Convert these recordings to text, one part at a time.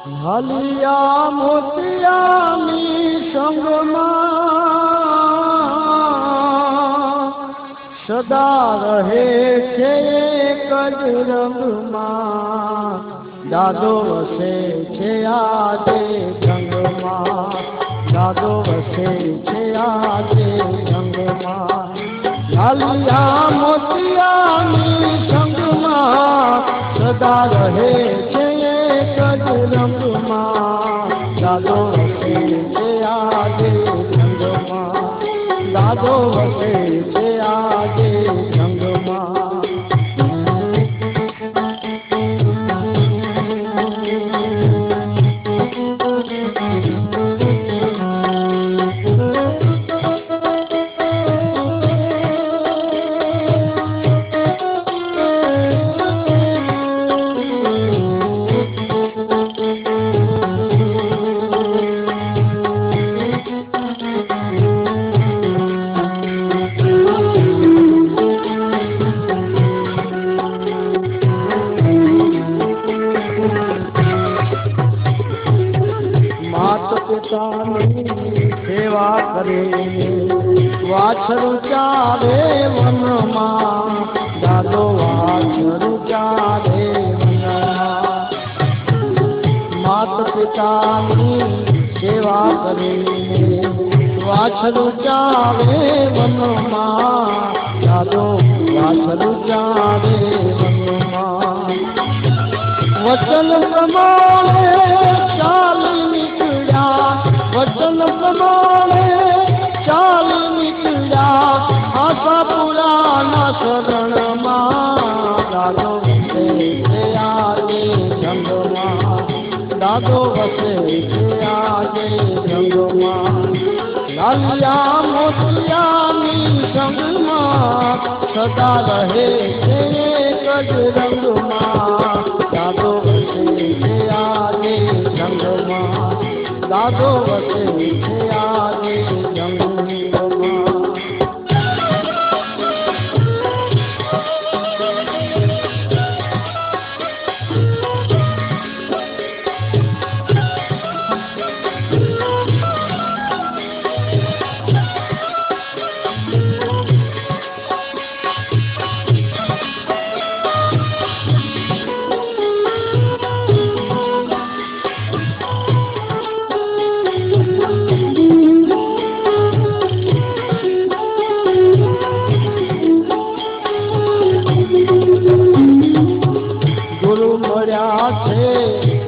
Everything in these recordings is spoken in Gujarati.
હલિયા મોતિયાની સંગમાં સદા રહે છે એક જ રંગમાં દાદો વસે છે આજે જંગમાં દાદો વસે છે આજે જંગમાં હલિયા મોતિયાની સંગમાં સદા રહે છે એક જ રંગમાં દાદો વસે છે આજે જંગમાં દાદો વસે છે આજે જંગમાં સેવા કરે વાછરું ચારે વનમાં દાદો વાછરું ચારે વનમાં માત પિતાની સેવા કરે વાછરું ચારે વનમાં દાદો વાછરું ચારે વનમાં વચન પ્રમાણે ચાલી નીકળ્યા વચન પ્રમાણે ચાલી નીકળ્યા આશાપુરાના શરણમાં દાદો વસે છે આજે જંગમાં દાદો વસે છે આજે જંગમાં લાલિયા મોતિયાની સંગમાં સદા રહે છે એક જ રંગમાં દાદો વસે છે આજે જંગમાં દાદો વસે છે આજે જંગમાં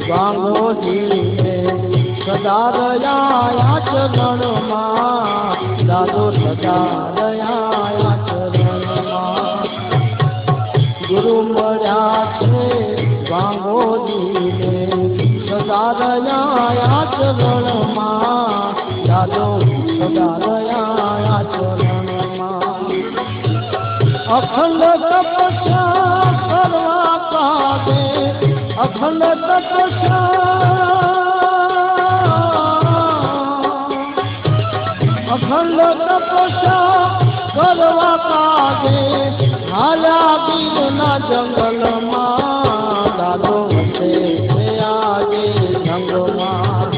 ગાંગોજીને સદા રહ્યા ચરણમાં દાદો સદા રહ્યા ચરણમાં ગુરુ મળ્યા છે ગાંગોજીને સદા રહ્યા ચરણમાં દાદો સદા રહ્યા ચરણમાં અખંડ તપસ્યા કરવા કાદે અખંડ તપસ્યા કરવા કાજે હાલ્યા ગીરના જંગલમાં દાદો વસે છે આજે જંગમાં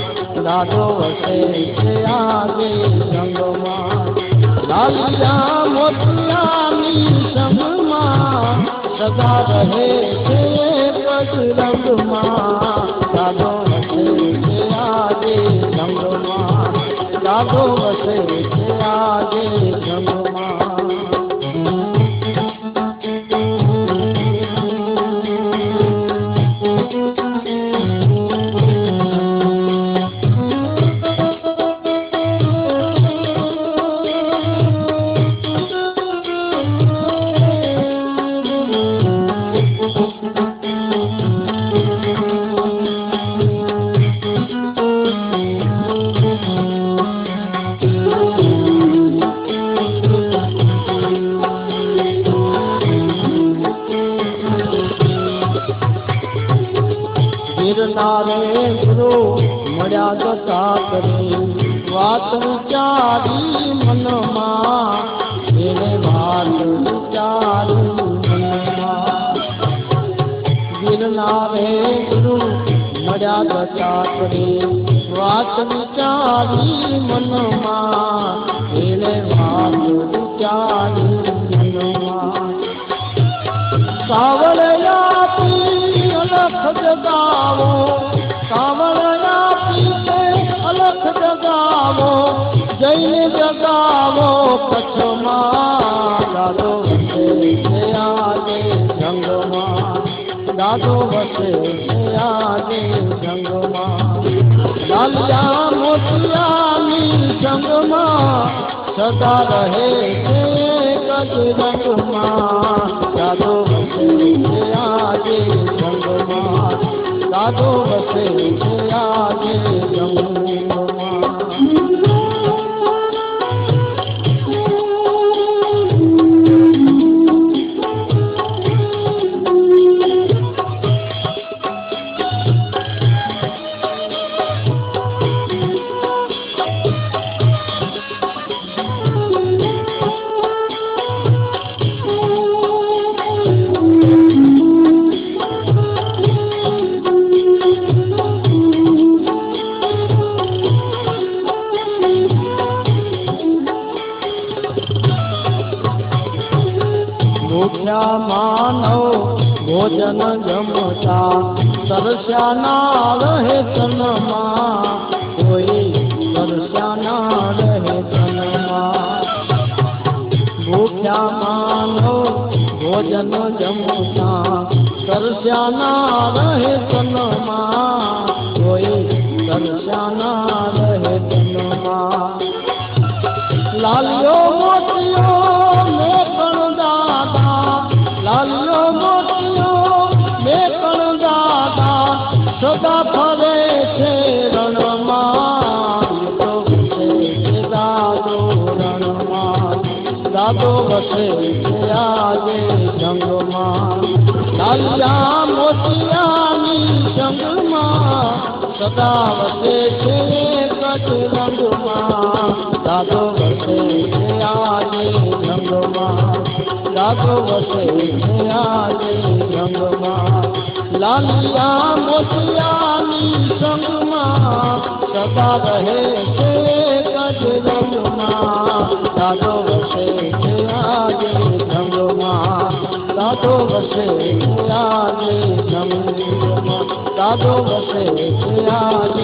દાદો વસે છે આજે જંગમાં લાલિયા મોતિયાની સંગમાં સદા રહે છે રંગમાં દાદો વસે છે આજે જંગમાં દાદો વસે છે આજે જંગમાં ગિરનારે ગુરુ મળ્યા જતા કરી વાત વિચારી મનમાં એને વાત વિચારી મનમાં ગિરનારે ગુરુ મળ્યા જતા કરી વાત વિચારી મનમાં એને વાત વિચારી મનમાં સાવળયાપી અલખ જગાવો સાવળયાપી તે અલખ જગાવો જઈને જગાવો કચ્છમાં દાદો વસે આજે જંગમાં દાદો વસે આજે જંગમાં લાલિયા મોતિયાની જંગમાં સદા રહે છે રંગમાં દાદો વસે આજે જંગમાં દાદો વસે આજે જંગમાં માનવ ભોજન જમતા તરસ્યા ના રહે તનમાં કોઈ તરસ્યા ના રહે તનમાં ભૂખ્યા માનવ ભોજન જમતા તરસ્યા ના રહે તનમાં કોઈ તરસ્યા ના રહે તનમાં લાલિયો મોતિયો મેં પણ દાદા લાલિયો મોતિયો મેં પણ દાદા સદા ફરે છે રણમાં તો વસે છે દાદો રણમાં દાદો વસે છે આજે જંગમાં લાલિયા મોતિયાની જંગમાં સદા વસે છે કચ્છ રંગમાં દાદો વસે છે આજે જંગમાં દાદો વસે છે આજે જંગમાં લાલિયા મોતિયાની સંગમાં સદા રહે છે કચ્છ રંગમાં દાદો વસે છે આજે જંગમાં દાદો વસે છે આજે જંગમાં દાદો વસે છે આજે